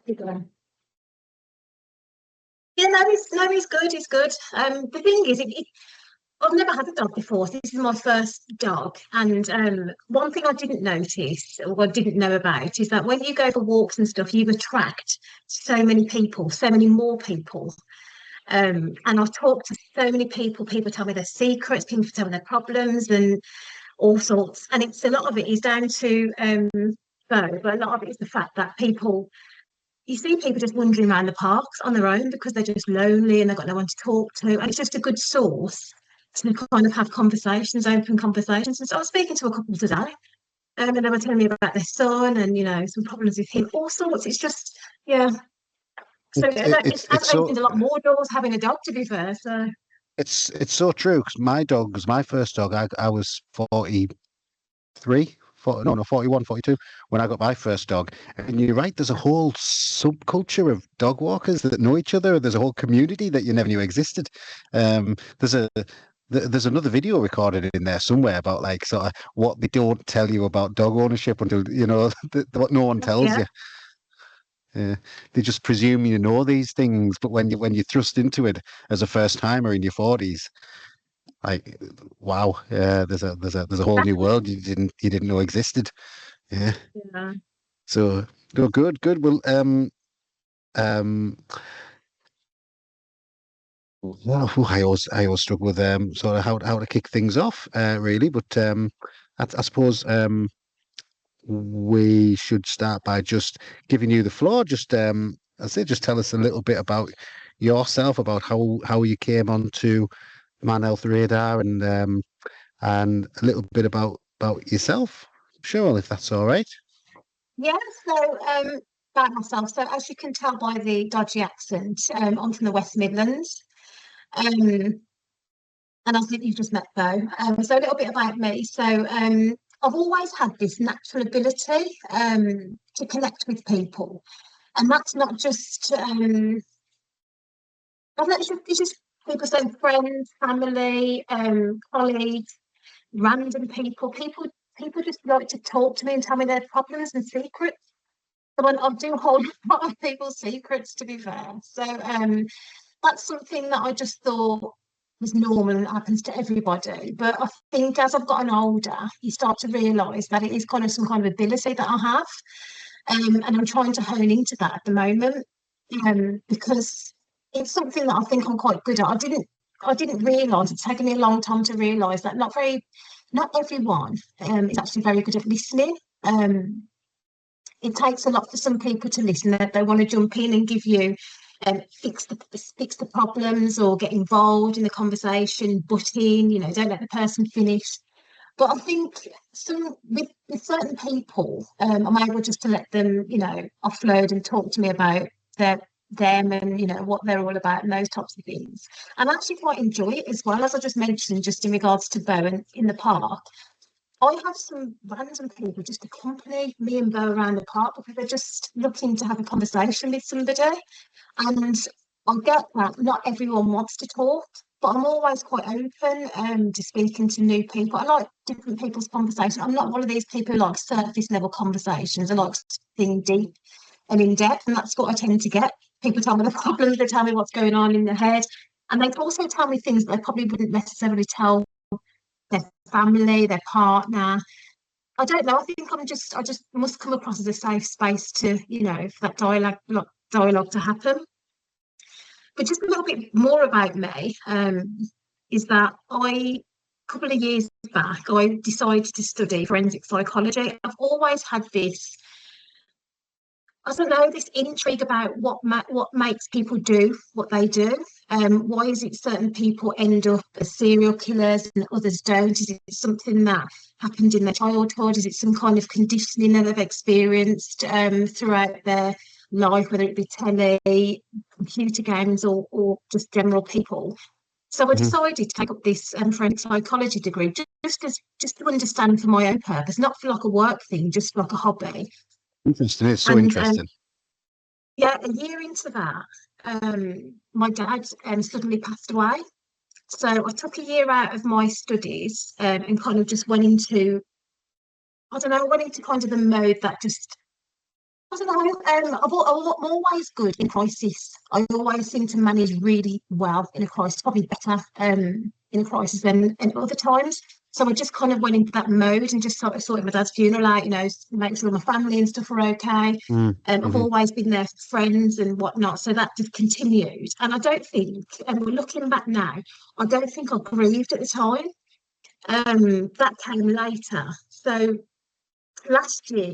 Yeah, no, he's good. He's good. The thing is, I've never had a dog before. So this is my first dog, and one thing I didn't notice or I didn't know about is that when you go for walks and stuff, you attract so many people, so many more people. And I've talked to so many people. People tell me their secrets, people tell me their problems, and all sorts. And it's a lot of it is down to but a lot of it is the fact that people you see people just wandering around the parks on their own because they're just lonely and they've got no one to talk to. And it's just a good source to kind of have conversations, open conversations. And so I was speaking to a couple today, and they were telling me about their son and, some problems with him, all sorts. It's just, yeah. So It's yeah, it, it it's has it's so opened a lot more doors having a dog, to be fair. So, it's so true because my dog was my first dog. I was 43, 40, no, 41, 42 when I got my first dog. And you're right, there's a whole subculture of dog walkers that know each other. There's a whole community that you never knew existed. There's there's another video recorded in there somewhere about like sort of what they don't tell you about dog ownership until what no one tells yeah, you. They just presume you know these things, but when you thrust into it as a first timer in your 40s, like wow, there's a whole new exactly. world you didn't know existed. Yeah. Yeah. So no, good. Well, um, well, I always struggle with sort of how to kick things off, really. But I suppose we should start by just giving you the floor. Just I say, just tell us a little bit about yourself, about how you came onto Man Health Radar, and a little bit about yourself. Sure, if that's all right. Yeah, so about myself. So as you can tell by the dodgy accent, I'm from the West Midlands. Um, and I think you've just met Bo. So a little bit about me. So I've always had this natural ability to connect with people, and that's not just I don't know, it's just people saying friends, family, colleagues, random people. People just like to talk to me and tell me their problems and secrets. So I do hold a lot of people's secrets, to be fair. So that's something that I just thought was normal and happens to everybody. But I think as I've gotten older, you start to realise that it is kind of some kind of ability that I have. And I'm trying to hone into that at the moment. Because it's something that I think I'm quite good at. I didn't realise, it's taken me a long time to realise that not everyone is actually very good at listening. It takes a lot for some people to listen. They want to jump in and give you fix the problems or get involved in the conversation, butt in, don't let the person finish. But I think with certain people, I'm able just to let them, offload and talk to me about them and what they're all about and those types of things. And I actually quite enjoy it as well, as I just mentioned, just in regards to Bowen in the park. I have some random people just accompany me and Bo around the park because they're just looking to have a conversation with somebody. And I get that not everyone wants to talk, but I'm always quite open to speaking to new people. I like different people's conversation. I'm not one of these people who like surface level conversations. I like being deep and in depth, and that's what I tend to get. People tell me the problems, they tell me what's going on in their head, and they also tell me things that they probably wouldn't necessarily tell their family, their partner. I don't know. I just must come across as a safe space to, for that dialogue to happen. But just a little bit more about me is that a couple of years back, I decided to study forensic psychology. I've always had this, I don't know, this intrigue about what makes people do what they do. Why is it certain people end up as serial killers and others don't? Is it something that happened in their childhood? Is it some kind of conditioning that they've experienced throughout their life, whether it be telly, computer games, or just general people? So I Mhm. decided to take up this forensic psychology degree just to understand for my own purpose, not for like a work thing, just like a hobby. Interesting. It's so And interesting. yeah, a year into that, my dad suddenly passed away. So I took a year out of my studies and kind of just went into, I don't know, I went into kind of the mode that just I don't know. I'm always good in crisis. I always seem to manage really well in a crisis, probably better in a crisis than in other times. So I just kind of went into that mode and just sort of sorted my dad's funeral out, make sure my family and stuff were okay. Mm, I've hmm. always been there for friends and whatnot. So that just continued. And I don't think, and we're looking back now, I don't think I grieved at the time. That came later. So last year,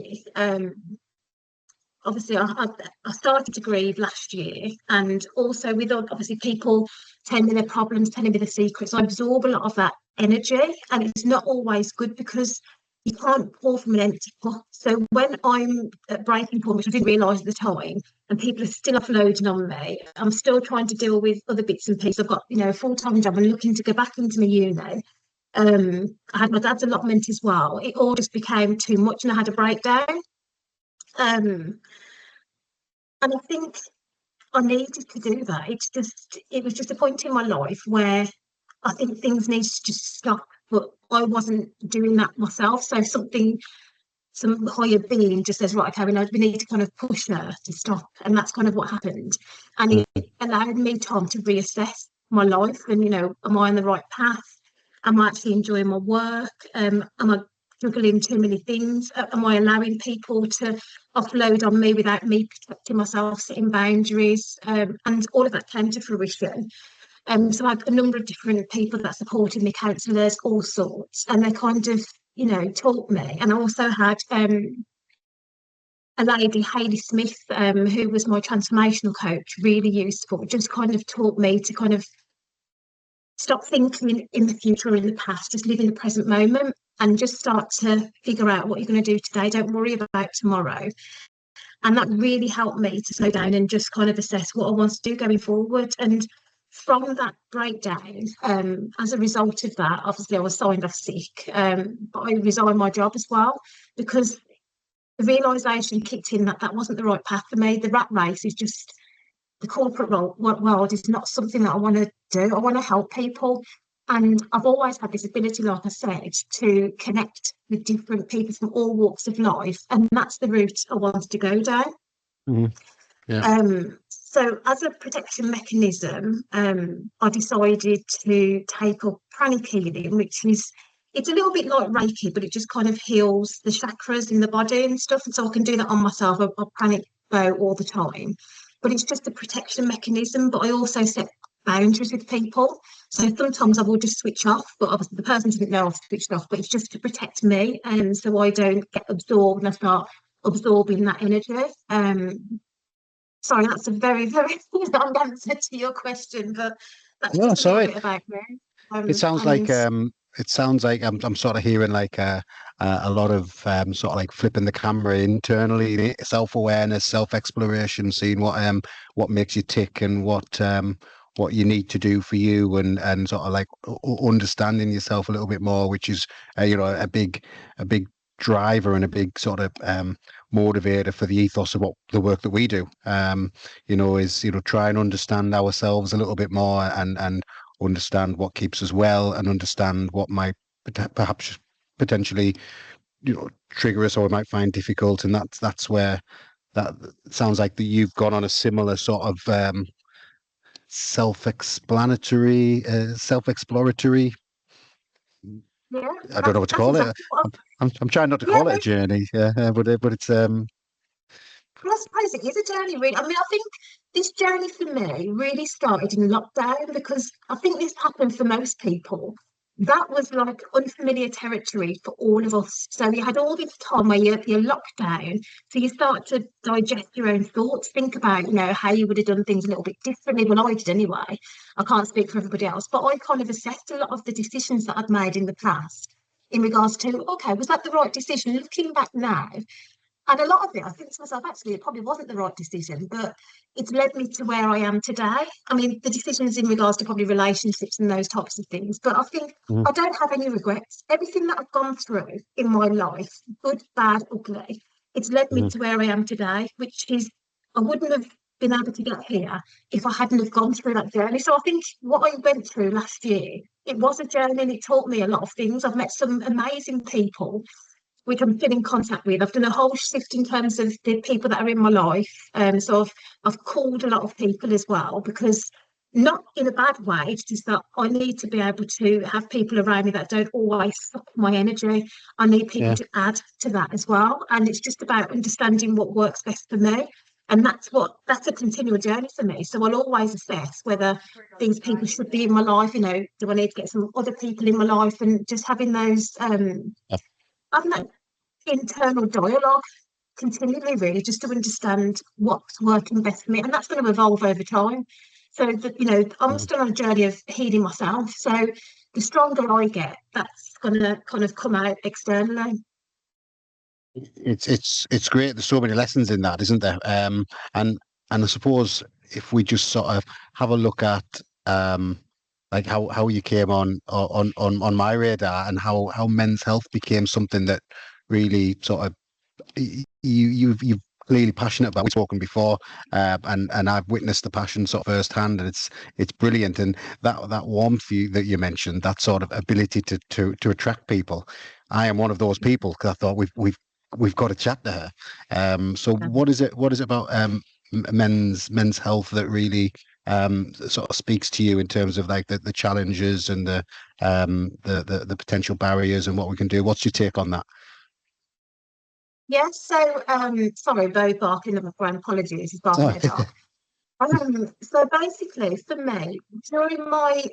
obviously I started to grieve last year, and also with obviously people telling me their problems, telling me the secrets, I absorb a lot of that energy, and it's not always good because you can't pour from an empty pot. So when I'm at breaking point, which I didn't realise at the time, and people are still offloading on me, I'm still trying to deal with other bits and pieces. I've got a full-time job and looking to go back into my uni. I had my dad's allotment as well. It all just became too much, and I had a breakdown. Um, and I think I needed to do that. It was just a point in my life where I think things needed to just stop, but I wasn't doing that myself. So some higher being just says, right, okay, we need to kind of push her to stop. And that's kind of what happened. And it allowed me time to reassess my life and, am I on the right path? Am I actually enjoying my work? Am I juggling too many things? Am I allowing people to offload on me without me protecting myself, setting boundaries? And all of that came to fruition. So I had a number of different people that supported me, counsellors, all sorts, and they kind of, taught me. And I also had a lady, Hayley Smith, who was my transformational coach, really useful, just kind of taught me to kind of stop thinking in the future or in the past, just live in the present moment and just start to figure out what you're going to do today. Don't worry about tomorrow. And that really helped me to slow down and just kind of assess what I want to do going forward. And from that breakdown, as a result of that, obviously I was signed off sick, but I resigned my job as well because the realisation kicked in that that wasn't the right path for me. The rat race is just the corporate world is not something that I want to do. I want to help people. And I've always had this ability, like I said, to connect with different people from all walks of life. And that's the route I wanted to go down. Hmm. Yeah. So as a protection mechanism, I decided to take up pranic healing, which is, it's a little bit like Reiki, but it just kind of heals the chakras in the body and stuff. And so I can do that on myself. I pranic bow all the time, but it's just a protection mechanism. But I also set boundaries with people. So sometimes I will just switch off, but obviously the person doesn't know I've switched off, but it's just to protect me. And so I don't get absorbed and I start absorbing that energy. Sorry, that's a very, very long answer to your question, but that's No, just a little sorry. bit about me. It sounds like And I'm sort of hearing like a lot of sort of like flipping the camera internally, self-awareness, self-exploration, seeing what makes you tick and what you need to do for you, and sort of like understanding yourself a little bit more, which is a big driver and a big sort of motivator for the ethos of what the work that we do. Is try and understand ourselves a little bit more and understand what keeps us well and understand what might perhaps potentially trigger us or we might find difficult, and that's where that sounds like that you've gone on a similar sort of self-exploratory. yeah, I don't know what to that's call it. exactly what. I'm trying not to Yeah, call it a journey, yeah, but it's I suppose it is a journey, really. I mean, I think this journey for me really started in lockdown because I think this happened for most people. That was like unfamiliar territory for all of us. So you had all this time where you're locked down. So you start to digest your own thoughts, think about, how you would have done things a little bit differently. Well, I did anyway. I can't speak for everybody else, but I kind of assessed a lot of the decisions that I'd made in the past in regards to, okay, was that the right decision? Looking back now, and a lot of it, I think to myself, actually, it probably wasn't the right decision, but it's led me to where I am today. I mean, the decisions in regards to probably relationships and those types of things, but I think mhm, I don't have any regrets. Everything that I've gone through in my life, good, bad, ugly, it's led me mhm, to where I am today, which is I wouldn't have been able to get here if I hadn't have gone through that journey. So I think what I went through last year, it was a journey and it taught me a lot of things. I've met some amazing people which I'm still in contact with. I've done a whole shift in terms of the people that are in my life. So I've called a lot of people as well, because not in a bad way, it's just that I need to be able to have people around me that don't always suck my energy. I need people Yeah. to add to that as well. And it's just about understanding what works best for me. And that's a continual journey for me. So I'll always assess whether these people should be in my life. Do I need to get some other people in my life, and just having those having that internal dialogue continually, really, just to understand what's working best for me. And that's going to evolve over time. So that, I'm still on a journey of healing myself. So the stronger I get, that's going to kind of come out externally. It's great. There's so many lessons in that, isn't there? And I suppose if we just sort of have a look at like how you came on my radar, and how men's health became something that really sort of you've clearly passionate about. We've spoken before, and I've witnessed the passion sort of firsthand, and it's brilliant. And that warmth that you mentioned, that sort of ability to attract people. I am one of those people, because I thought we've got to chat to her. So what is it about men's health that really sort of speaks to you in terms of like the challenges and the potential barriers and what we can do? What's your take on that? Yeah, so sorry, very barking in the background. Apologies, he's barking Oh, at a dog. So basically, for me, during my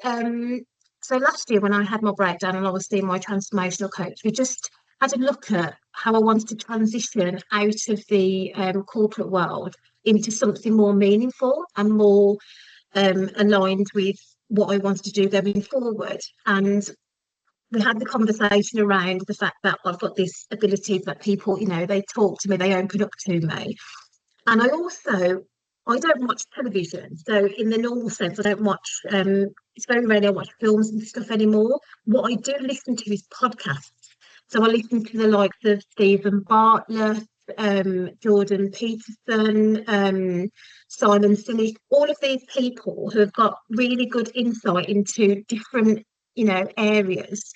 so last year when I had my breakdown and I was seeing my transformational coach, we just had a look at how I wanted to transition out of the corporate world into something more meaningful and more aligned with what I wanted to do going forward. And we had the conversation around the fact that I've got this ability that people, they talk to me, they open up to me. And I don't watch television. So in the normal sense, I don't watch, it's very rarely I watch films and stuff anymore. What I do listen to is podcasts. So I listen to the likes of Stephen Bartlett, Jordan Peterson, Simon Sinek, all of these people who have got really good insight into different, areas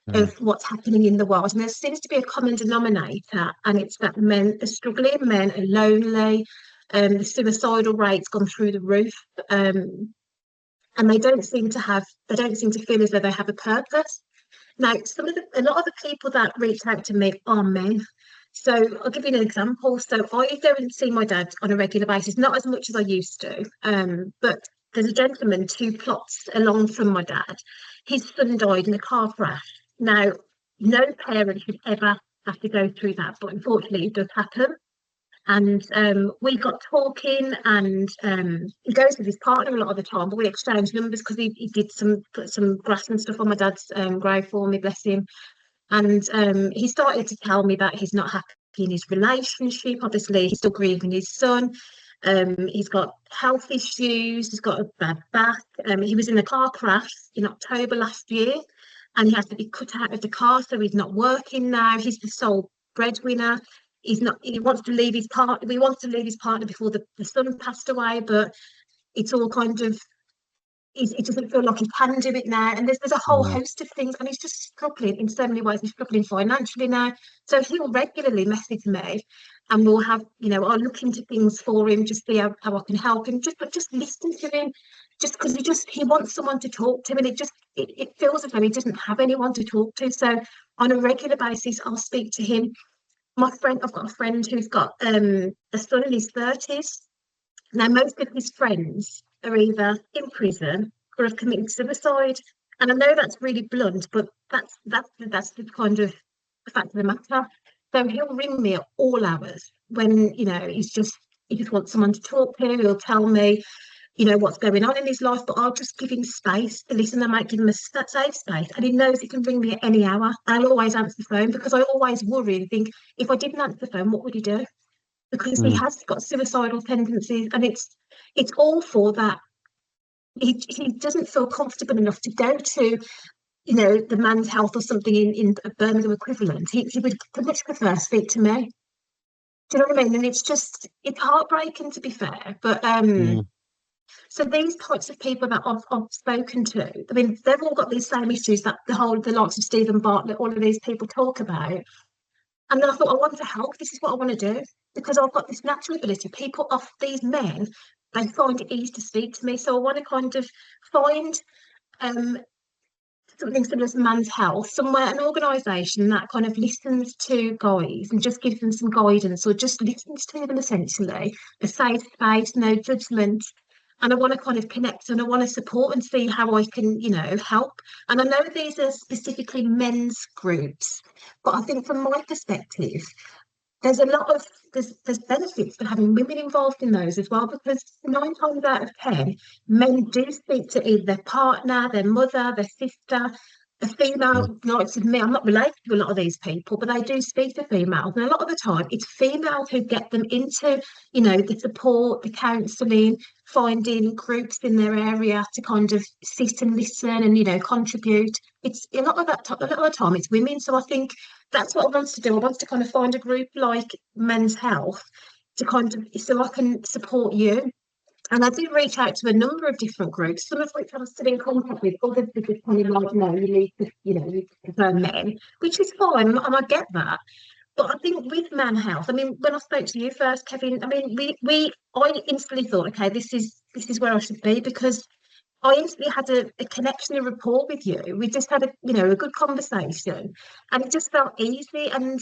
mm, of what's happening in the world. And there seems to be a common denominator, and it's that men are struggling, men are lonely, the suicidal rate's gone through the roof, and they don't seem to feel as though they have a purpose. Now, a lot of the people that reach out to me are men. So I'll give you an example. So I don't see my dad on a regular basis, not as much as I used to. But there's a gentleman 2 plots along from my dad. His son died in a car crash. Now, no parent should ever have to go through that, but unfortunately, it does happen. And we got talking, and he goes with his partner a lot of the time, but we exchanged numbers because he did put some grass and stuff on my dad's grave for me, bless him. And he started to tell me that he's not happy in his relationship. Obviously, he's still grieving his son. He's got health issues. He's got a bad back. He was in a car crash in October last year, and he had to be cut out of the car, so he's not working now. He's the sole breadwinner. He's not. He wants to leave his partner. He wants to leave his partner before the son passed away, but it's all kind of it doesn't feel like he can do it now. And there's a whole mm, host of things, and he's just struggling in so many ways. He's struggling financially now. So he'll regularly message me, and we'll have, I'll look into things for him, just see how I can help him, just listen to him, just because he wants someone to talk to, and it feels as though he doesn't have anyone to talk to. So on a regular basis, I'll speak to him. I've got a friend who's got a son in his 30s. Now, most of his friends are either in prison or have committed suicide. And I know that's really blunt, but that's the kind of the fact of the matter. So he'll ring me at all hours when, he just wants someone to talk to. He'll tell me, what's going on in his life, but I'll just give him space to listen. I might give him a safe space, and he knows he can ring me at any hour. I'll always answer the phone, because I always worry and think, if I didn't answer the phone, what would he do? Because he mm. has got suicidal tendencies, and it's awful that he doesn't feel comfortable enough to go to, the Man's Health or something in a Birmingham equivalent. He would much prefer speak to me. Do you know what I mean? And it's heartbreaking, to be fair. But Mm. so these types of people that I've spoken to, I mean, they've all got these same issues that the likes of Stephen Bartlett, all of these people talk about. And then I thought, I want to help. This is what I want to do because I've got this natural ability. People, off these men, they find it easy to speak to me. So I want to kind of find um, something similar to Man's Health, somewhere, an organisation that kind of listens to guys and just gives them some guidance or just listens to them essentially, a safe space, no judgment. And I want to kind of connect and I want to support and see how I can, help. And I know these are specifically men's groups, but I think from my perspective, there's a lot of there's benefits for having women involved in those as well because 9 times out of 10 men do speak to either their partner, their mother, their sister, a Mm. female. Like to me, I'm not related to a lot of these people, but they do speak to females, and a lot of the time it's females who get them into the support, the counselling, finding groups in their area to kind of sit and listen and contribute. It's a lot of a lot of the time it's women, so I think that's what I want to do. I want to kind of find a group like Men's Health to kind of so I can support you. And I did reach out to a number of different groups, some of which I'm still in contact with, others are just kind of like, no, you need to, you prefer men, which is fine, and I get that. But I think with Man Health, I mean, when I spoke to you first, Kevin, I mean, I instantly thought, okay, this is where I should be because I instantly had a connection, a rapport with you. We just had a good conversation, and it just felt easy. And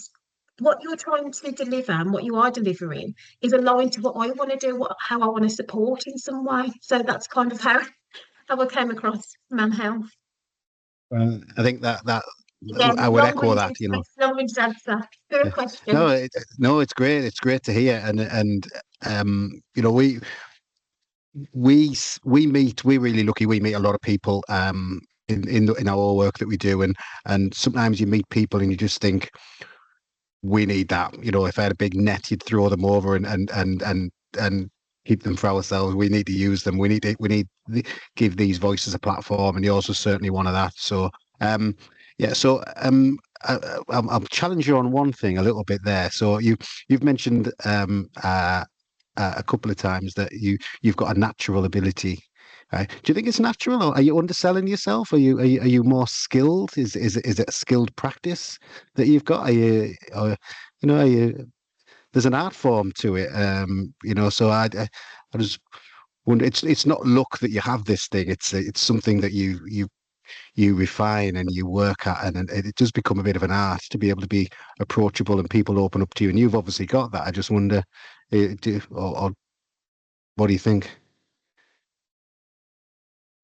what you're trying to deliver and what you are delivering is aligned to what I want to do, how I want to support in some way. So that's kind of how I came across Man Health. I think that I Again, would echo that. long-winded answer to a Yeah. No, question. no, it's great. It's great to hear, and we're really lucky. We meet a lot of people in our work that we do, and sometimes you meet people and you just think we need that. If I had a big net, you'd throw them over and keep them for ourselves. We need to use them. We need give these voices a platform, and yours was certainly one of that. So yeah. So I'll challenge you on one thing a little bit there. So you've mentioned a couple of times that you've got a natural ability. Right? Do you think it's natural, or are you underselling yourself? Are you more skilled? Is it a skilled practice that you've got? Or, are you, there's an art form to it. So I just wonder. It's not luck that you have this thing. It's something that you refine and you work at, and it does become a bit of an art to be able to be approachable and people open up to you. And you've obviously got that. I just wonder, or what do you think?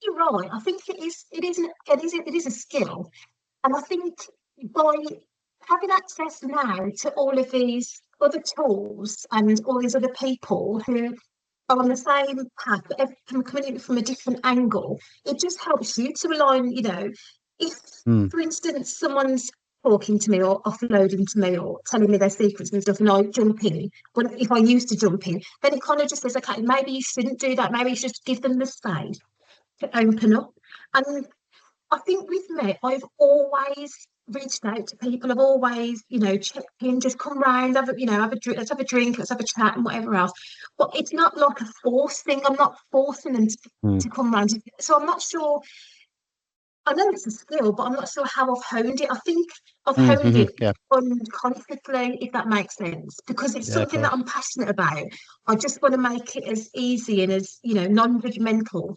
You're right. I think it is a skill. And I think by having access now to all of these other tools and all these other people who are on the same path, but coming in from a different angle, it just helps you to align, if, Hmm. for instance, someone's talking to me or offloading to me or telling me their secrets and stuff, and I jump in, but if I used to jump in, then it kind of just says, okay, maybe you shouldn't do that. Maybe you should just give them the space to open up. And I think with me, I've always reached out to people. I've always, checked in, just come round, have a drink, let's have a drink, let's have a chat, and whatever else. But it's not like a force thing. I'm not forcing them Hmm. to come round. So I'm not sure. I know it's a skill, but I'm not sure how I've honed it. I think I've honed Mm-hmm. it Yeah, unconsciously, if that makes sense, because it's yeah, of something that course. I'm passionate about. I just want to make it as easy and as, non-judgmental.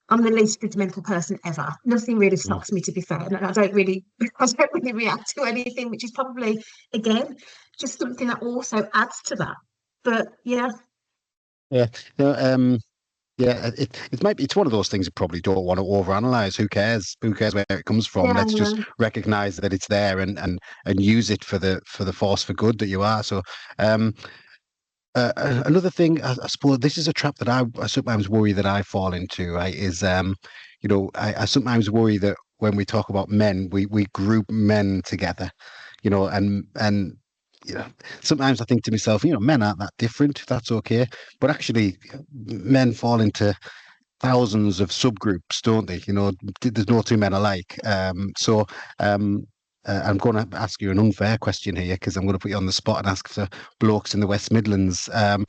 I'm the least judgmental person ever. Nothing really Mm. shocks me, to be fair. And I don't really, I don't really react to anything, which is probably, again, just something that also adds to that. But yeah, Yeah, no, yeah. It might be. It's one of those things you probably don't want to overanalyze. Who cares? Who cares where it comes from? yeah, Let's just recognize that it's there and use it for the force for good that you are. So, um, another thing, I suppose this is a trap that I sometimes worry that I fall into, right? Is I sometimes worry that when we talk about men, we group men together, and you know, sometimes I think to myself, men aren't that different. That's okay, but actually, men fall into thousands of subgroups, don't they? There's no two men alike. Um, I'm going to ask you an unfair question here because I'm going to put you on the spot and ask for blokes in the West Midlands. I mean,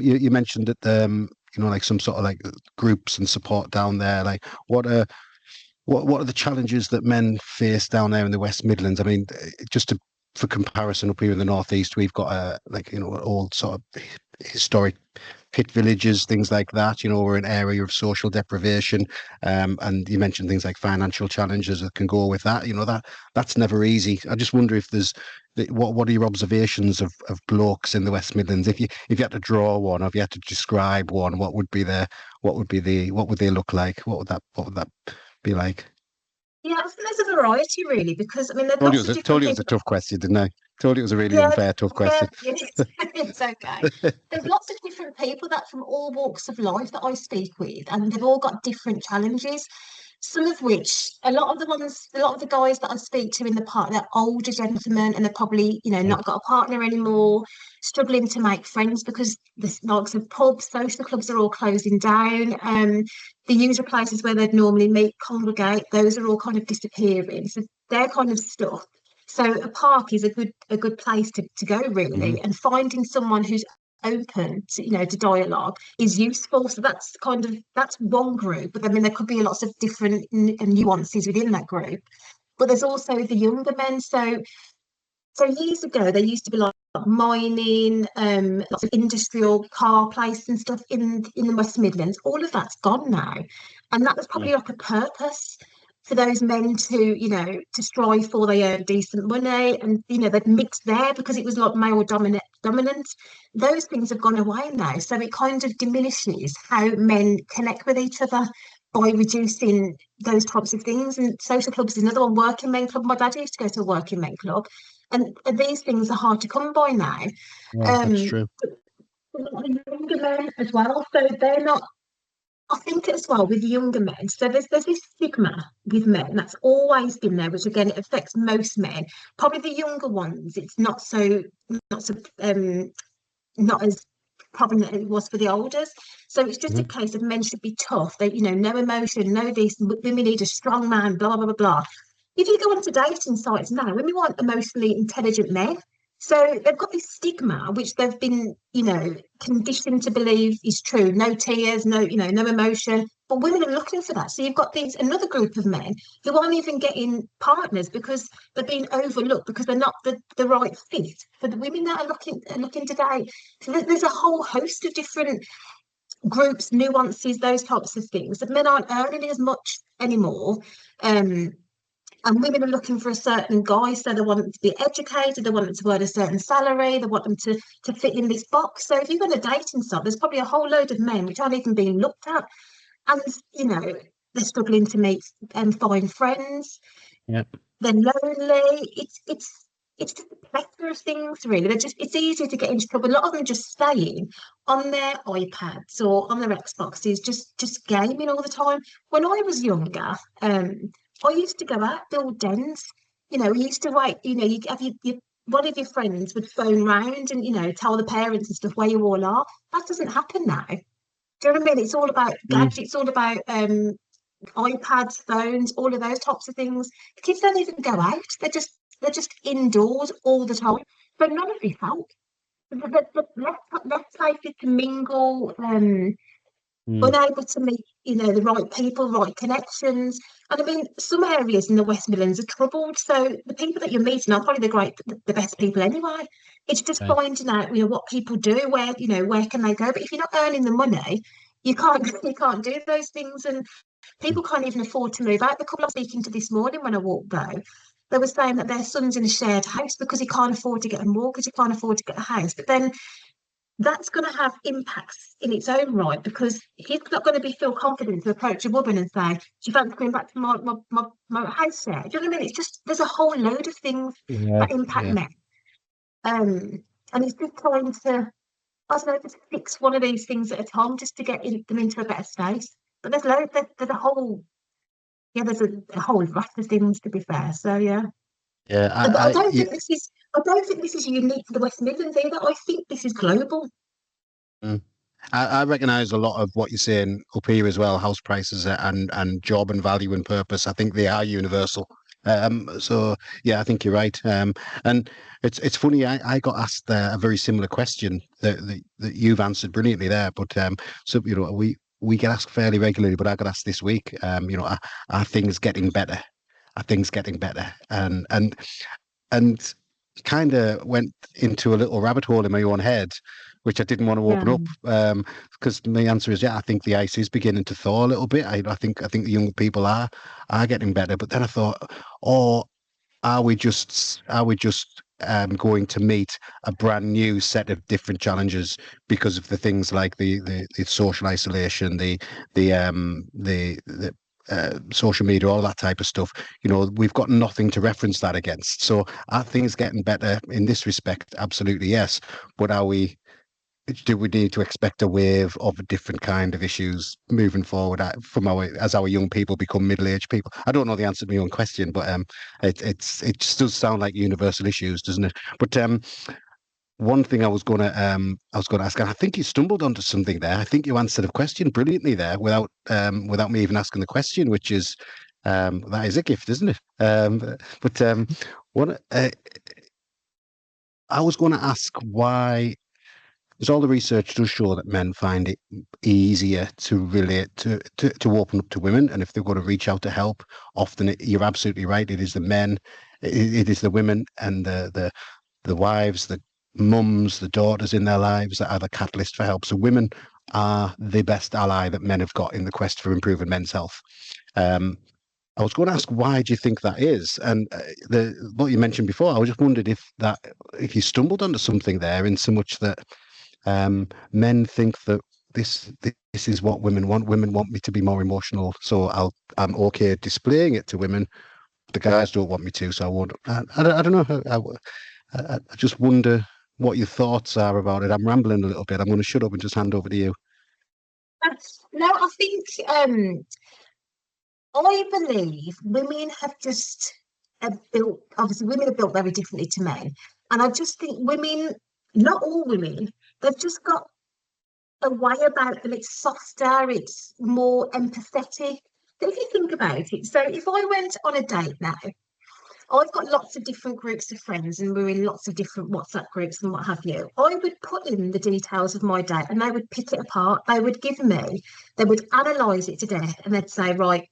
you mentioned that like some sort of like groups and support down there. Like, what are What are the challenges that men face down there in the West Midlands? I mean, for comparison, up here in the Northeast, we've got old sort of historic pit villages, things like that. We're an area of social deprivation, and you mentioned things like financial challenges that can go with that. That's never easy. I just wonder if there's what are your observations of blokes in the West Midlands? If you had to draw one, or if you had to describe one, what would they look like? What would that be like? Yeah, I think there's a variety really, because I mean, there's Told you it lots was of a, different told you it was a people. tough question, didn't I? Told you it was a really Yeah, unfair, tough yeah, question. it's okay. There's lots of different people that from all walks of life that I speak with, and they've all got different challenges. Some of which, a lot of the guys that I speak to in the park, they're older gentlemen, and they're probably, Mm, not got a partner anymore, struggling to make friends because the likes of pubs, social clubs are all closing down. The usual places where they'd normally meet, congregate, those are all kind of disappearing. So they're kind of stuck. So a park is a good place to go mhm. really, and finding someone who's open to to dialogue is useful. So that's one group, but I mean there could be lots of different nuances within that group. But there's also the younger men. So years ago, there used to be like mining, lots of industrial car places and stuff in the West Midlands. All of that's gone now, and that was Mm, probably like a purpose for those men to, to strive for. They earn decent money, and they'd mix there because it was like male dominant. Those things have gone away now, so it kind of diminishes how men connect with each other by reducing those types of things. And social clubs is another one. Working men club. My dad used to go to a working men club, and these things are hard to come by now. yeah, that's Um, true. a lot of younger men as well, so they're not. I think as well with younger men, so there's this stigma with men that's always been there, which again it affects most men. Probably the younger ones, it's not as prominent as it was for the olders. So it's just a Mhm. case of men should be tough. They, no emotion, no this. Women need a strong man. Blah blah blah blah. If you go onto dating sites now, women want emotionally intelligent men. So they've got this stigma, which they've been, conditioned to believe is true. No tears, no emotion. But women are looking for that. So you've got another group of men who aren't even getting partners because they're being overlooked because they're not the right fit for the women that are looking to date. So there's a whole host of different groups, nuances, those types of things. That men aren't earning as much anymore. Um, and women are looking for a certain guy, so they want them to be educated, they want them to earn a certain salary, they want them to fit in this box. So if you've got a dating site, there's probably a whole load of men which aren't even being looked at, and they're struggling to meet and find friends. Yeah. They're lonely. It's just a plethora of things, really. It's easy to get into trouble. A lot of them just staying on their iPads or on their Xboxes, just gaming all the time. When I was younger, I used to go out, build dens. We used to wait. You have one of your friends would phone round and tell the parents and stuff where you all are. That doesn't happen now. Do you know what I mean? It's all about Mm, gadgets, all about iPads, phones, all of those types of things. The kids don't even go out. They're just indoors all the time. But none of this helps. They're less likely to mingle, mm, unable to meet, the right people, right connections. And I mean, some areas in the West Midlands are troubled. So the people that you're meeting are probably the best people anyway. It's just okay. finding out, what people do, where can they go. But if you're not earning the money, you can't you can't do those things. And people can't even afford to move out. The couple I was speaking to this morning when I walked by, they were saying that their son's in a shared house because he can't afford to get a mortgage, he can't afford to get a house. But then that's going to have impacts in its own right because he's not going to feel confident to approach a woman and say, "Do you fancy going back to my house there?" Do you know what I mean? It's just there's a whole load of things Yeah, that impact yeah, men, and it's just trying to, I don't know, just fix one of these things at a time just to get them into a better space. But there's a whole there's a whole raft of things to be fair. So yeah, yeah. but I don't Yeah. think this is unique to the West Midlands either. I think this is global. Mm. I recognise a lot of what you're saying up here as well. House prices and job and value and purpose. I think they are universal. So yeah, I think you're right. And it's funny. I got asked a very similar question that you've answered brilliantly there. But so we we get asked fairly regularly, but I got asked this week. Are things getting better? Are things getting better? And kind of went into a little rabbit hole in my own head, which I didn't want to open Yeah. up. Because my answer is, yeah, I think the ice is beginning to thaw a little bit. I think the young people are getting better. But then I thought, oh, are we just going to meet a brand new set of different challenges because of the things like the social isolation, the social media, all that type of stuff? We've got nothing to reference that against. So are things getting better in this respect? Absolutely, yes. But do we need to expect a wave of a different kind of issues moving forward as our young people become middle-aged people? I don't know the answer to my own question, but it just does sound like universal issues, doesn't it? But one thing I was gonna ask, and I think you stumbled onto something there. I think you answered a question brilliantly there without me even asking the question, which is that is a gift, isn't it? But what I was going to ask why. Because all the research does show that men find it easier to relate to open up to women, and if they've got to reach out to help, often you're absolutely right. It is the men, it is the women, and the wives, the mums, the daughters in their lives that are the catalyst for help. So women are the best ally that men have got in the quest for improving men's health. Um, I was going to ask, why do you think that is? And what you mentioned before, I was just wondered if you stumbled onto something there, in so much that men think that this is what women want. Women want me to be more emotional, so I'm okay displaying it to women. The guys don't want me to, so I won't. I don't know. I just wonder what your thoughts are about it. I'm rambling a little bit. I'm going to shut up and just hand over to you. No, I think I believe women have just built, obviously, women are built very differently to men. And I just think women, not all women, they've just got a way about them. It's softer, it's more empathetic. So if you think about it, so if I went on a date now, I've got lots of different groups of friends and we're in lots of different WhatsApp groups and what have you. I would put in the details of my date and they would pick it apart. They would analyse it to death and they'd say, right,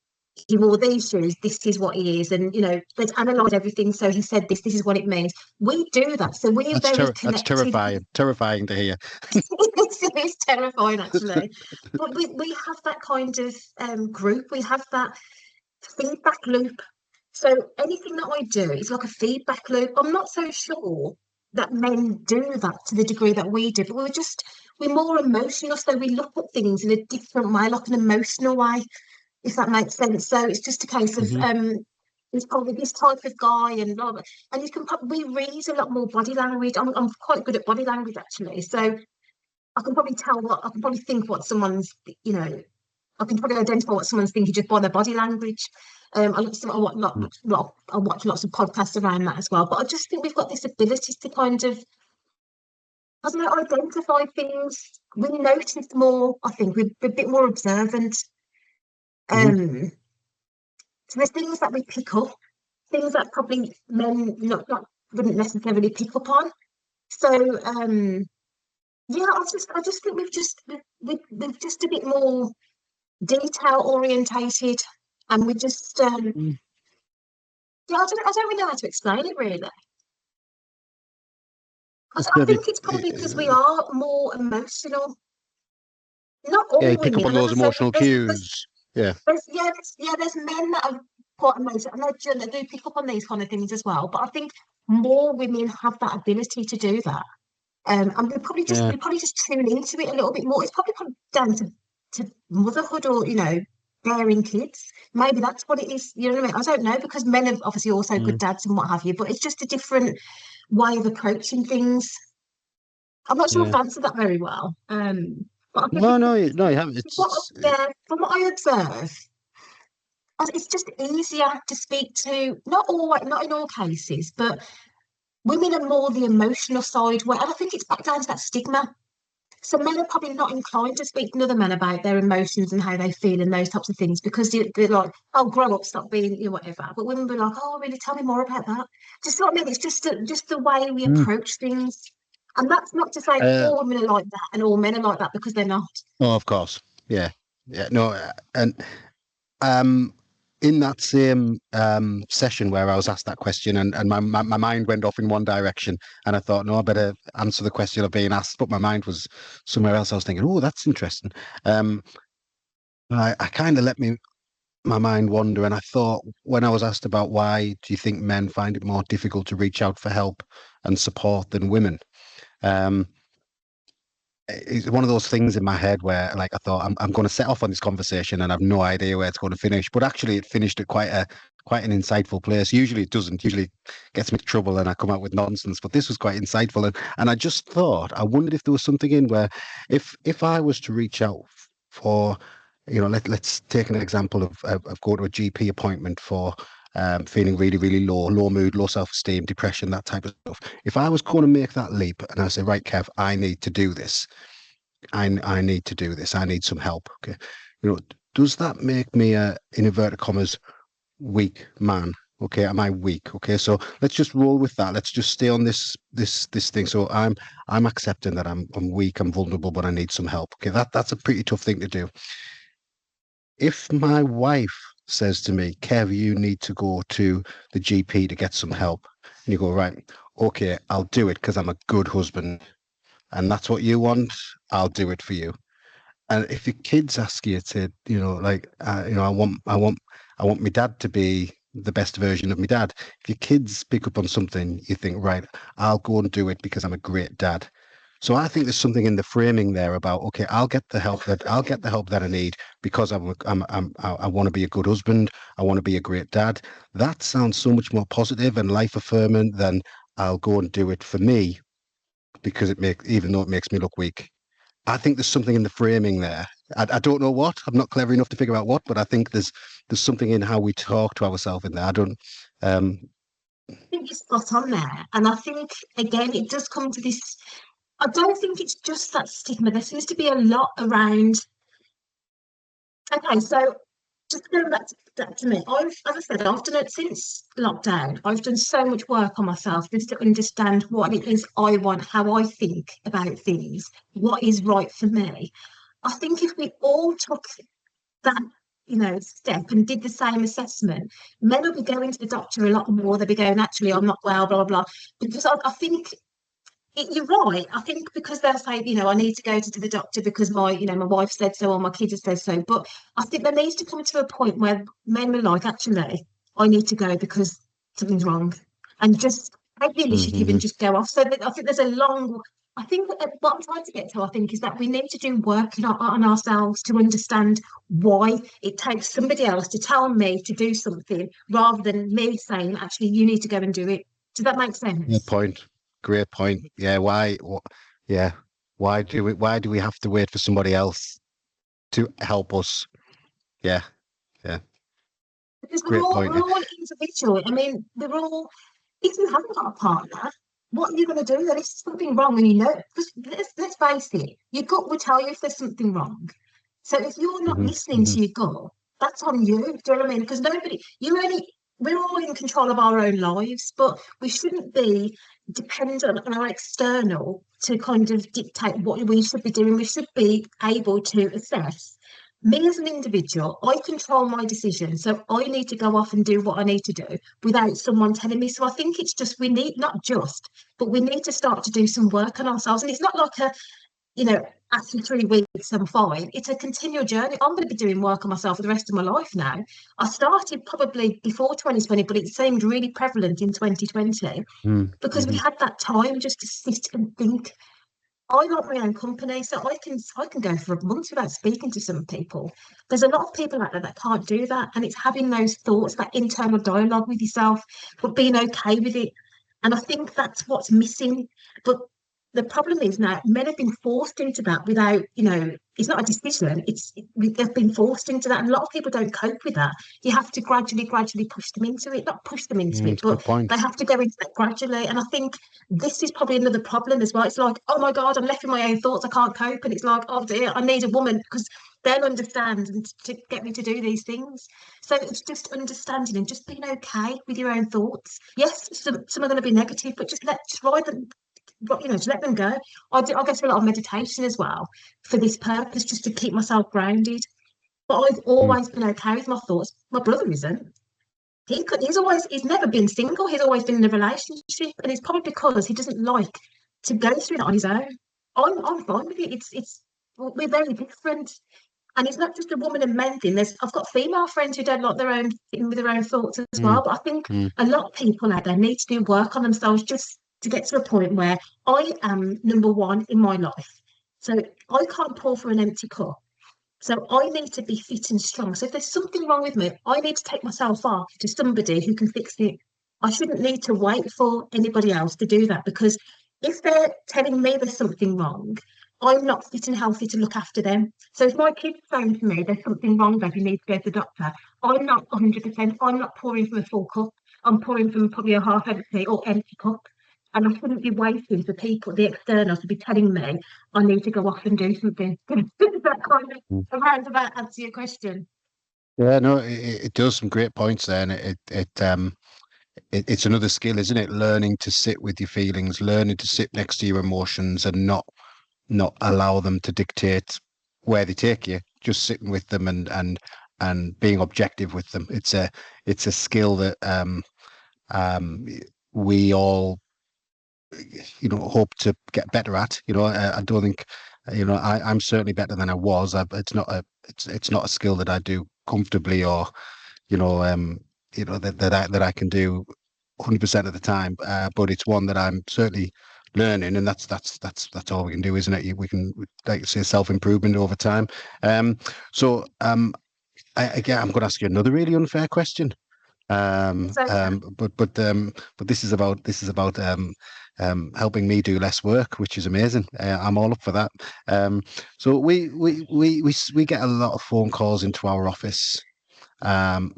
he wore these shoes, this is what he is. And, they'd analyse everything. So he said this is what it means. We do that. So we're very That's connected. terrifying to hear. It's terrifying, actually. But we have that kind of group. We have that feedback loop. So anything that I do is like a feedback loop. I'm not so sure that men do that to the degree that we do, but we're more emotional. So we look at things in a different way, like an emotional way, if that makes sense. So it's just a case of Hmm. it's probably this type of guy and blah, blah. And you can probably read a lot more body language. I'm quite good at body language, actually. So I can probably think what someone's, I can probably identify what someone's thinking just by their body language. I watch lots of podcasts around that as well. But I just think we've got this ability to kind of, I don't know, identify things. We notice more, I think. We're a bit more observant. Hmm. So there's things that we pick up, things that probably men not wouldn't necessarily pick up on. So yeah, I just think we're just a bit more detail orientated, and we just yeah, I don't really know how to explain it really. I Maybe, think it's probably because we are more emotional. Not yeah, all you pick up women, on and as those I said, emotional cues. Yeah, there's men that are quite emotional, and they do pick up on these kind of things as well. But I think more women have that ability to do that. And yeah, we probably just tune into it a little bit more. It's probably down to motherhood, or bearing kids. Maybe that's what it is. You know what I mean? I don't know, because men are obviously also good mm, dads and what have you. But it's just a different way of approaching things. I'm not sure if yeah. I've answered that very well. But I think No, no, no. You haven't. from what I observe, it's just easier to speak to. Not in all cases, but women are more the emotional side. And I think it's back down to that stigma. So men are probably not inclined to speak to other men about their emotions and how they feel and those types of things, because they're like, "Oh, grow up, stop being whatever." But women be like, "Oh, really? Tell me more about that." Just what I mean. It's just the way we Mm. approach things, and that's not to say Uh, all women are like that and all men are like that, because they're not. oh, of course. Yeah. yeah, no, and um, in that same session where I was asked that question, and my mind went off in one direction, and I thought, no, I better answer the question of being asked, but my mind was somewhere else. I was thinking, oh, that's interesting. Um, I kind of let my mind wander, and I thought when I was asked about why do you think men find it more difficult to reach out for help and support than women, um, it's one of those things in my head where like I thought I'm going to set off on this conversation and I've no idea where it's going to finish, but actually it finished at quite an insightful place. Usually it doesn't. Usually it gets me into trouble and I come out with nonsense, but this was quite insightful, and I just thought I wondered if there was something in where if I was to reach out for, let's take an example of going to a GP appointment for feeling really, really low mood, low self-esteem, depression, that type of stuff. If I was going to make that leap and I say, right, Kev, I need to do this, I need to do this. I need some help. Okay. Does that make me a, in inverted commas, weak man? Okay. Am I weak? Okay. So let's just roll with that. Let's just stay on this thing. So I'm accepting that I'm weak, I'm vulnerable, but I need some help. Okay. That's a pretty tough thing to do. If my wife says to me, Kev, you need to go to the GP to get some help, and you go, right, okay, I'll do it because I'm a good husband, and that's what you want, I'll do it for you. And if your kids ask you to, I want my dad to be the best version of my dad. If your kids pick up on something, you think, right, I'll go and do it because I'm a great dad. So I think there's something in the framing there about, okay, I'll get the help that I need because I want to be a good husband. I want to be a great dad. That sounds so much more positive and life affirming than I'll go and do it for me because even though it makes me look weak. I think there's something in the framing there. I don't know what. I'm not clever enough to figure out what, but I think there's something in how we talk to ourselves in there. I don't. Um, I think you're spot on there. And I think, again, it does come to this. I don't think it's just that stigma. There seems to be a lot around. Okay, so just going back to me, as I said, I've done it since lockdown. I've done so much work on myself just to understand what it is I want, how I think about things, what is right for me. I think if we all took that, step and did the same assessment, men will be going to the doctor a lot more. They'll be going, actually, I'm not well, blah, blah, blah. Because I think you're right. I think because they'll say, I need to go to the doctor because my wife said so or my kids have said so. But I think there needs to come to a point where men are like, actually, I need to go because something's wrong, and just take the initiative and mhm. just go off. So I think there's a long. I think what I'm trying to get to, I think, is that we need to do work on ourselves to understand why it takes somebody else to tell me to do something rather than me saying, actually, you need to go and do it. Does that make Great sense? point. Great point. Yeah. Yeah. Why do we have to wait for somebody else to help us? Yeah. Yeah. Because we're Great all point. we're all individual. I mean, we're all. If you haven't got a partner, what are you going to do? There is something wrong, and you know. Because let's face it, your gut will tell you if there's something wrong. So if you're not Hmm. listening Hmm. to your gut, that's on you. Do you know what I mean? Because we're all in control of our own lives, but we shouldn't be dependent on our external to kind of dictate what we should be doing. We should be able to assess. Me as an individual, I control my decisions. So I need to go off and do what I need to do without someone telling me. So I think it's just we need not just, but we need to start to do some work on ourselves. And it's not like you know, after 3 weeks, I'm fine. It's a continual journey. I'm going to be doing work on myself for the rest of my life now. I started probably before 2020, but it seemed really prevalent in 2020 because we Hmm. had that time just to sit and think. I like my own company, so I can go for months without speaking to some people. There's a lot of people out there that can't do that, and it's having those thoughts, that internal dialogue with yourself, but being okay with it. And I think that's what's missing. But the problem is now men have been forced into that without, it's not a decision. They've been forced into that, and a lot of people don't cope with that. You have to gradually push them into it, not push them into it, It's a but good point. they have to go into that gradually. And I think this is probably another problem as well. It's like, oh my God, I'm left with my own thoughts. I can't cope. And it's like, oh dear, I need a woman because they'll understand and to get me to do these things. So it's just understanding and just being okay with your own thoughts. Yes, some are going to be negative, but just ride them. But, just let them go. I go through a lot of meditation as well for this purpose, just to keep myself grounded. But I've mm, always been okay with my thoughts. My brother isn't. He's never been single. He's always been in a relationship, and it's probably because he doesn't like to go through that on his own. I'm fine with it. We're very different. And it's not just a woman and men thing. I've got female friends who don't like their own thing with their own thoughts as mm, well. But I think mm, a lot of people out there need to do work on themselves just to get to a point where I am number one in my life. So I can't pour from an empty cup. So I need to be fit and strong. So if there's something wrong with me, I need to take myself off to somebody who can fix it. I shouldn't need to wait for anybody else to do that, because if they're telling me there's something wrong, I'm not fit and healthy to look after them. So if my kids phone to me, there's something wrong, Dad, you need to go to the doctor, I'm not 100%, I'm not pouring from a full cup. I'm pouring from probably a half empty or empty cup. And I shouldn't be waiting for people, the externals, to be telling me I need to go off and do something. That kind of mm. a roundabout answer your question. Yeah, no, it does some great points there, and it's another skill, isn't it? Learning to sit with your feelings, learning to sit next to your emotions, and not allow them to dictate where they take you. Just sitting with them and being objective with them. It's a skill that um, we all hope to get better at. I don't think I'm certainly better than I was. It's not a skill that I do comfortably, or you know um that I can do 100% of the time, but it's one that I'm certainly learning, and that's all we can do, isn't it? We can, like you say, self-improvement over time. So again, I'm going to ask you another really unfair question. It's okay. But this is about helping me do less work, which is amazing. I'm all up for that. So we get a lot of phone calls into our office, and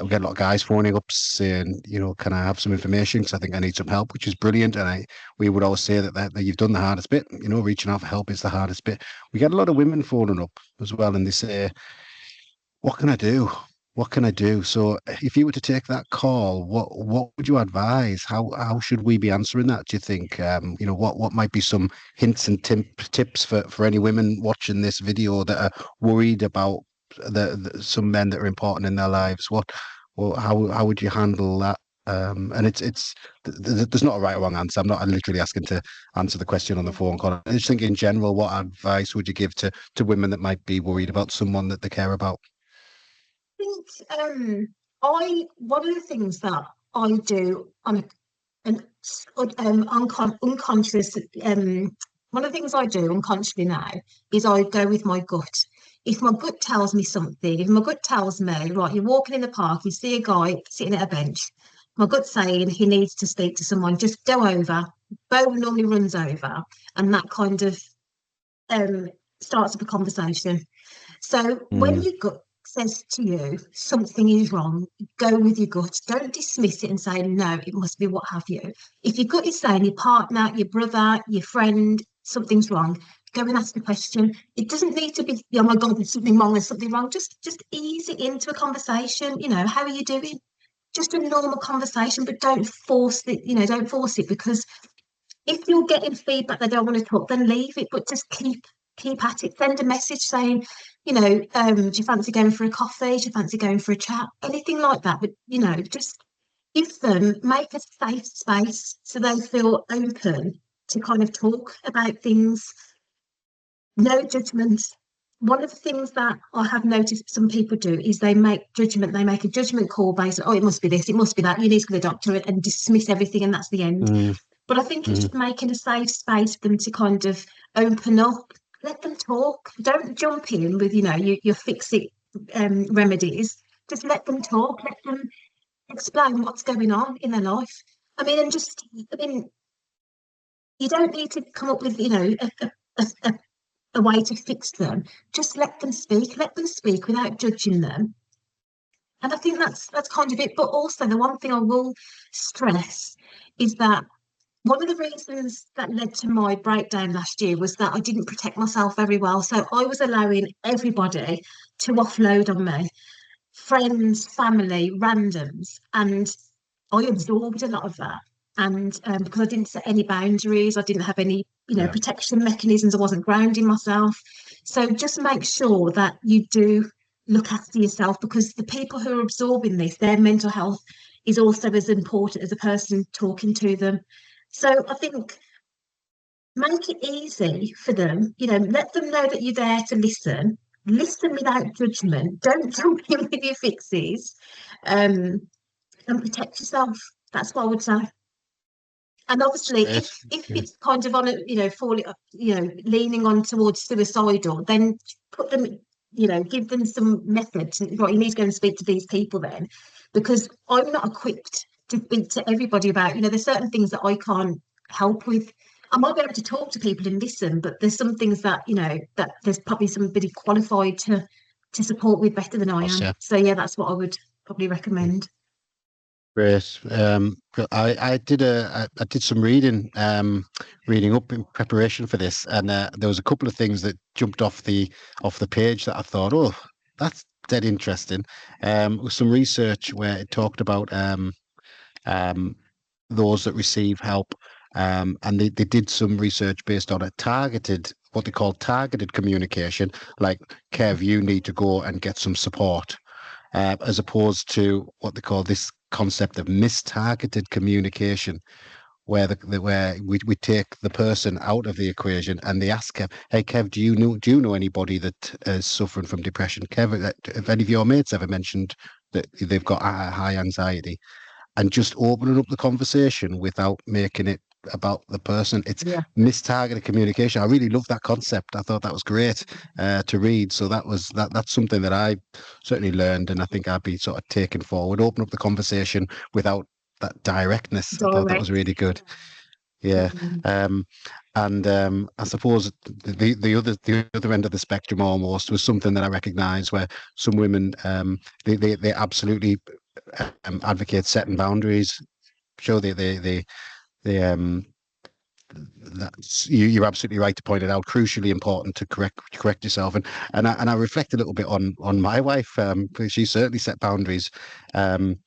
we get a lot of guys phoning up saying, can I have some information? Because I think I need some help, which is brilliant. And we would always say that you've done the hardest bit. Reaching out for help is the hardest bit. We get a lot of women phoning up as well, and they say, what can I do? What can I do? So if you were to take that call, what would you advise? How should we be answering that, do you think? What might be some hints and tips for any women watching this video that are worried about some men that are important in their lives? How would you handle that? And there's not a right or wrong answer. I'm literally asking to answer the question on the Yeah. phone call. I just think in general, what advice would you give to women that might be worried about someone that they care about? think I one of the things that I do on an unconscious one of the things I do unconsciously now is I go with my gut. If my gut tells me something, if my gut tells me, right, you're walking in the park, you see a guy sitting at a bench, my gut's saying he needs to speak to someone, just go over. Bo normally runs over, and that kind of um starts up a conversation. So when Mm, your gut says to you something is wrong, go with your gut. Don't dismiss it and say, no, it must be what have you. If your gut is saying your partner, your brother, your friend, something's wrong, go and ask the question. It doesn't need to be, oh my God, there's something wrong, there's something wrong. Just ease it into a conversation. How are you doing? Just a normal conversation, but don't force it, don't force it, because if you're getting feedback they don't want to talk, then leave it, but just keep at it. Send a message saying, do you fancy going for a coffee? Do you fancy going for a chat? Anything like that. But just make a safe space so they feel open to kind of talk about things. No judgment. One of the things that I have noticed some people do is they make a judgment call based on, oh, it must be this, it must be that, you need to go to the doctor, and dismiss everything, and that's the end. mm, But I think it's mm, just making a safe space for them to kind of open up, let them talk. Don't jump in with, your fix it remedies. Just let them talk, let them explain what's going on in their life. I mean, you don't need to come up with, a way to fix them. Just let them speak without judging them. And I think that's kind of it. But also, the one thing I will stress is that one of the reasons that led to my breakdown last year was that I didn't protect myself very well. So I was allowing everybody to offload on me, friends, family, randoms, and I absorbed a lot of that. And because I didn't set any boundaries, I didn't have any, yeah. protection mechanisms, I wasn't grounding myself. So just make sure that you do look after yourself, because the people who are absorbing this, their mental health is also as important as the person talking to them. So I think make it easy for them, let them know that you're there to listen. Listen without judgment. Don't jump in with your fixes. Um, and protect yourself. That's what I would say. And obviously, if Great. if Yeah. it's kind of on a, falling, leaning on towards suicidal, then put them, give them some methods. Right, you need to go and speak to these people then, because I'm not equipped to speak to everybody about, there's certain things that I can't help with. I might be able to talk to people and listen, but there's some things that, that there's probably somebody qualified to support with better than I Course, am. yeah. So yeah, that's what I would probably recommend. Great. I did some reading up in preparation for this, and there was a couple of things that jumped off the page that I thought, oh, that's dead interesting. With some research where it talked about um, those that receive help, and they did some research based on what they call targeted communication, like, Kev, you need to go and get some support, as opposed to what they call this concept of mistargeted communication, where where we take the person out of the equation and they ask Kev, "Hey, Kev, do you know anybody that is suffering from depression? Kev, have any of your mates ever mentioned that they've got high anxiety?" And just opening up the conversation without making it about the person. It's Yeah. mistargeted communication. I really love that concept. I thought that was great to read. So that's something that I certainly learned, and I think I'd be sort of taking forward. Open up the conversation without that directness. I thought that was Direct. really good. Yeah. Mm. Um, and I suppose the other end of the spectrum almost was something that I recognise, where some women they absolutely advocate setting boundaries. Sure, they that's you're absolutely right to point it out. Crucially important to correct yourself, and I reflect a little bit on my wife. She certainly set boundaries, um,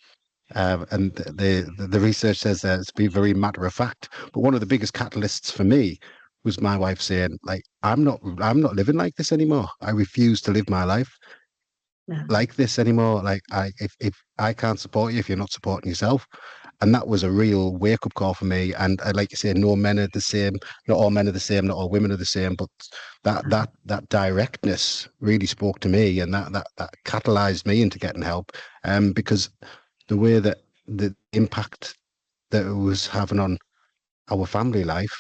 and the research says that it's be very matter of fact. But one of the biggest catalysts for me was my wife saying, like, I'm not living like this anymore. I refuse to live my life Yeah. like this anymore. Like, if I can't support you if you're not supporting yourself. And that was a real wake up call for me. And I like you say, no men are the same, not all men are the same, not all women are the same. But that directness really spoke to me, and that catalyzed me into getting help. Because the way that the impact that it was having on our family life,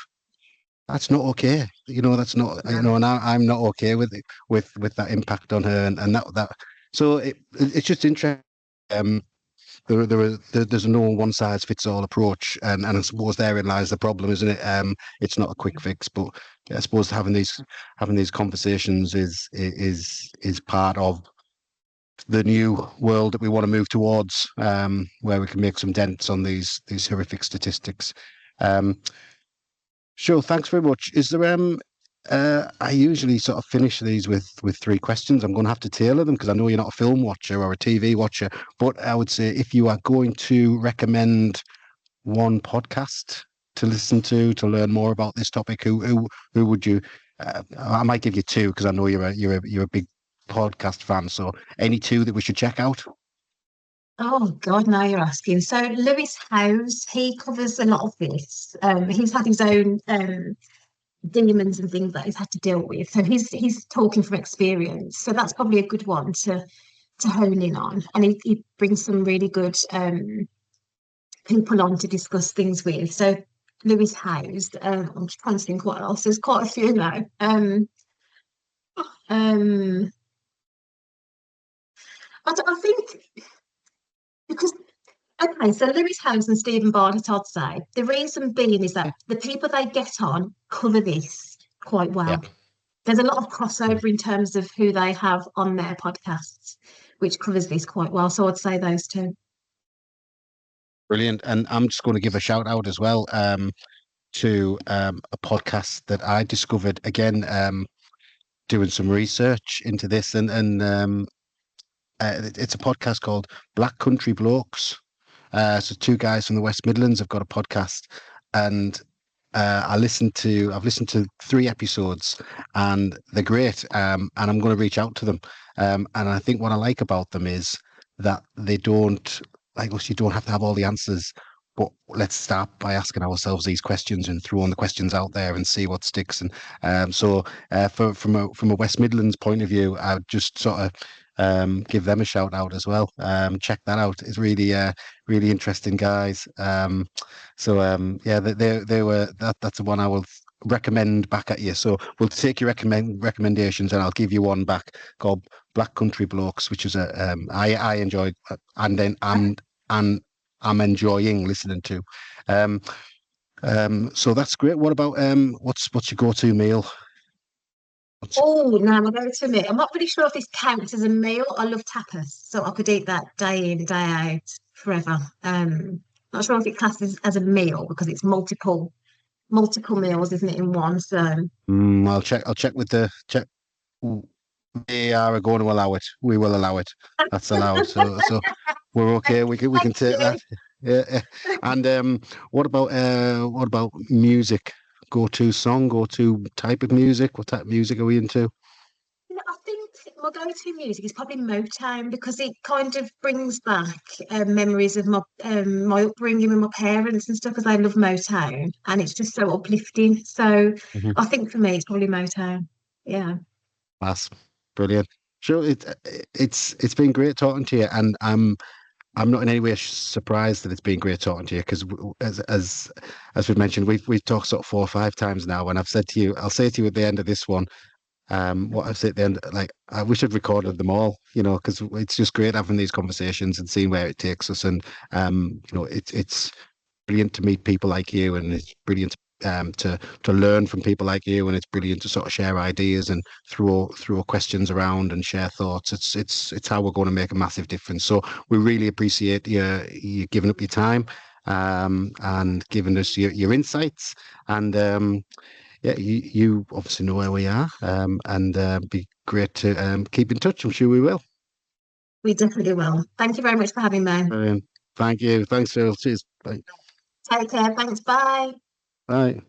that's not okay. That's not, No. and I'm not okay with it, with that impact on her, and that. So it's just interesting. Um, there's no one size fits all approach, and I suppose therein lies the problem, isn't it? It's not a quick fix, but I suppose having these conversations is part of the new world that we want to move towards, where we can make some dents on these horrific statistics. Um, sure, thanks very much. Is there I usually sort of finish these with three questions. I'm going to have to tailor them because I know you're not a film watcher or a TV watcher, but I would say, if you are going to recommend one podcast to listen to learn more about this topic, who would you? I might give you two because I know you're a big podcast fan. So any two that we should check out? Oh God, now you're asking. So Lewis Howes, he covers a lot of this. He's had his own demons and things that he's had to deal with. So he's talking from experience. So that's probably a good one to hone in on. And he brings some really good people on to discuss things with. So Lewis Howes, I'm just trying to think what else. There's quite a few now. Um, I think because okay, so Lewis Howes and Stephen Bartlett, I'd say the reason being is that the people they get on cover this quite Yeah. well. There's a lot of Mm. crossover in terms of who they have on their podcasts, which covers this quite well. So I'd say those two. Brilliant. And I'm just going to give a shout out as well, to a podcast that I discovered again, doing some research into this, and it's a podcast called Black Country Blokes. So two guys from the West Midlands have got a podcast, and I've listened to 3 episodes, and they're great. And I'm going to reach out to them. And I think what I like about them is that they don't like us. You don't have to have all the answers, but let's start by asking ourselves these questions and throwing the questions out there and see what sticks. And from a West Midlands point of view, I would just sort of give them a shout out as well. Check that out. It's really interesting guys. Yeah, they were that's the one I will recommend back at you. So we'll take your recommendations, and I'll give you one back called Black Country Blokes, which is I enjoyed, and then and I'm enjoying listening to. So that's great. What about what's your go-to meal? Oh, no, my go-to meal. I'm not really sure if this counts as a meal. I love tapas, so I could eat that day in, day out, forever. Not sure if it classes as a meal because it's multiple meals, isn't it, in one? So I'll check with the check. They are going to allow it. We will allow it. That's allowed. So we're okay. We can thank take that. you. Yeah. And what about music? Go-to song, go-to type of music. What type of music are we into? I think my go-to music is probably Motown because it kind of brings back memories of my upbringing with my parents and stuff because I love Motown and it's just so uplifting. So Mhm. I think for me, it's probably Motown. Yeah. That's brilliant. Sure, it's been great talking to you, and I'm not in any way surprised that it's been great talking to you because as we've mentioned, we've talked sort of 4 or 5 times now, and I've said to you, I'll say to you at the end of this one, what I've said at the end, like I wish I'd recorded them all, because it's just great having these conversations and seeing where it takes us, and it's brilliant to meet people like you, and it's brilliant to learn from people like you, and it's brilliant to sort of share ideas and throw questions around and share thoughts. It's how we're going to make a massive difference. So we really appreciate you giving up your time and giving us your insights. And yeah, you obviously know where we are, and be great to keep in touch. I'm sure we will. We definitely will. Thank you very much for having me. Thank you. Thanks, Cheryl. Cheers. Bye. Take care. Thanks. Bye. Bye.